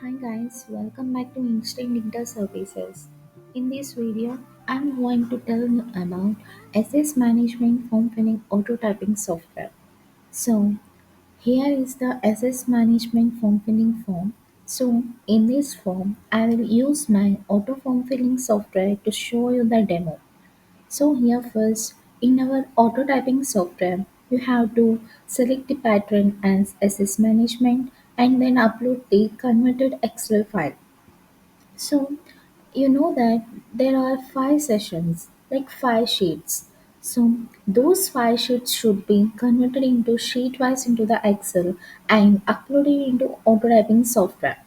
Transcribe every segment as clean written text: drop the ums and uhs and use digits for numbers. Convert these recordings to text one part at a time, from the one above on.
Hi guys, welcome back to Instant Data Services. In this video, I'm going to tell you about SS Management Form Filling Auto Typing software. So, here is the SS Management Form Filling form. So, in this form, I will use my auto form filling software to show you the demo. So here first, in our auto typing software, you have to select the pattern as SS management and then upload the converted Excel file. So you know that there are five sessions, like five sheets. So those five sheets should be converted into sheet-wise into the Excel and uploaded into auto typing software.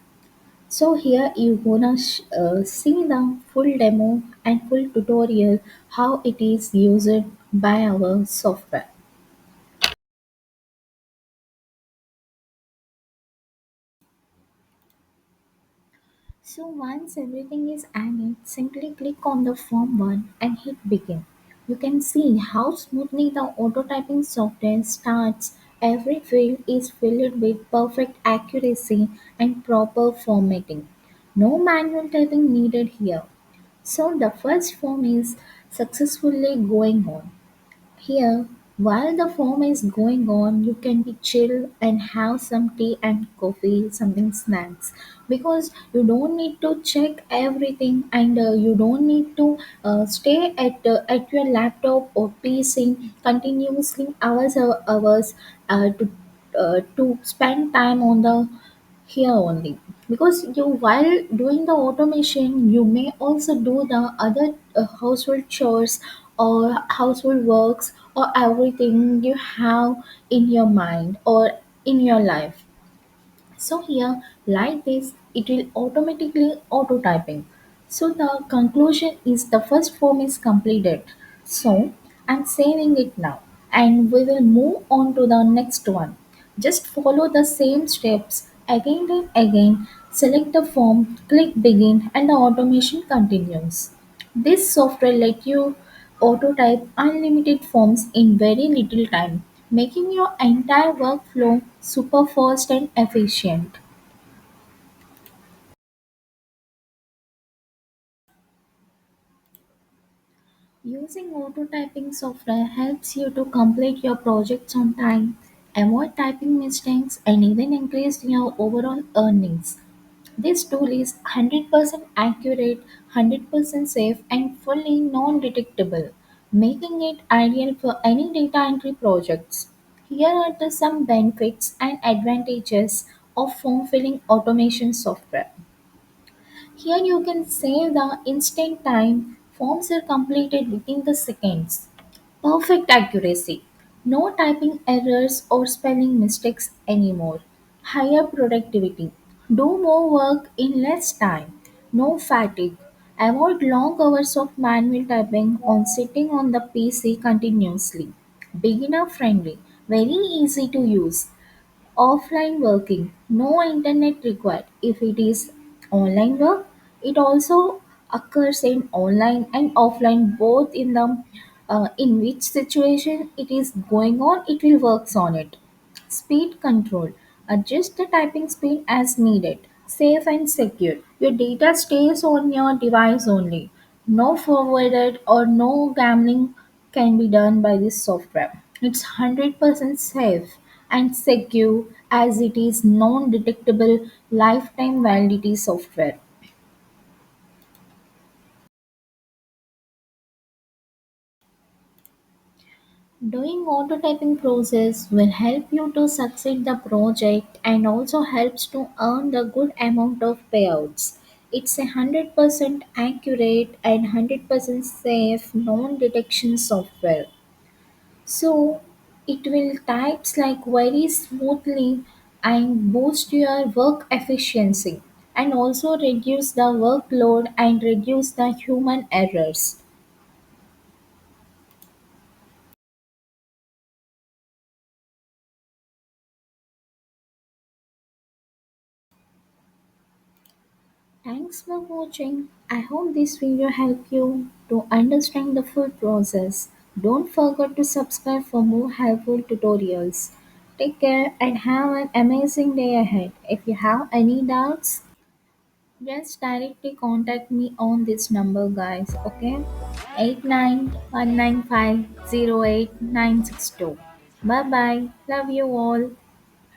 So here you gonna see the full demo and full tutorial how it is used by our software. So once everything is added, simply click on the form 1 and hit begin. You can see how smoothly the auto typing software starts. Every field is filled with perfect accuracy and proper formatting. No manual typing needed here. So the first form is successfully going on. Here, while the form is going on, you can be chill and have some tea and coffee, something snacks, because you don't need to check everything and you don't need to stay at your laptop or PC continuously hours to spend time on the here only, because you while doing the automation you may also do the other household chores or household works or everything you have in your mind or in your life. So here, like this, it will automatically auto typing. So the conclusion is the first form is completed. So I'm saving it now and we will move on to the next one. Just follow the same steps again and again. Select the form, click begin and the automation continues. This software let you auto type unlimited forms in very little time, making your entire workflow super fast and efficient. Using auto typing software helps you to complete your projects on time, avoid typing mistakes, and even increase your overall earnings. This tool is 100% accurate, 100% safe, and fully non detectable, making it ideal for any data entry projects. Here are the some benefits and advantages of form filling automation software. Here you can save the instant time. Forms are completed within the seconds. Perfect accuracy. No typing errors or spelling mistakes anymore. Higher productivity. Do more work in less time. No fatigue. Avoid long hours of manual typing on sitting on the PC continuously. Beginner friendly. Very easy to use. Offline working, no internet required. If it is online work, it also occurs in online and offline both in which situation it is going on, it will works on it. Speed control. Adjust the typing speed as needed. Safe and secure. Your data stays on your device only. No forwarded or no gambling can be done by this software. It's 100% safe and secure as it is non-detectable lifetime validity software. Doing auto typing process will help you to succeed the project and also helps to earn the good amount of payouts. It's 100% accurate and 100% safe non-detection software. So it will types like very smoothly and boost your work efficiency and also reduce the workload and reduce the human errors. Thanks for watching. I hope this video helped you to understand the full process. Don't forget to subscribe for more helpful tutorials. Take care and have an amazing day ahead. If you have any doubts, Just directly contact me on this number, guys. Okay, 8919508962. Bye bye. Love you all.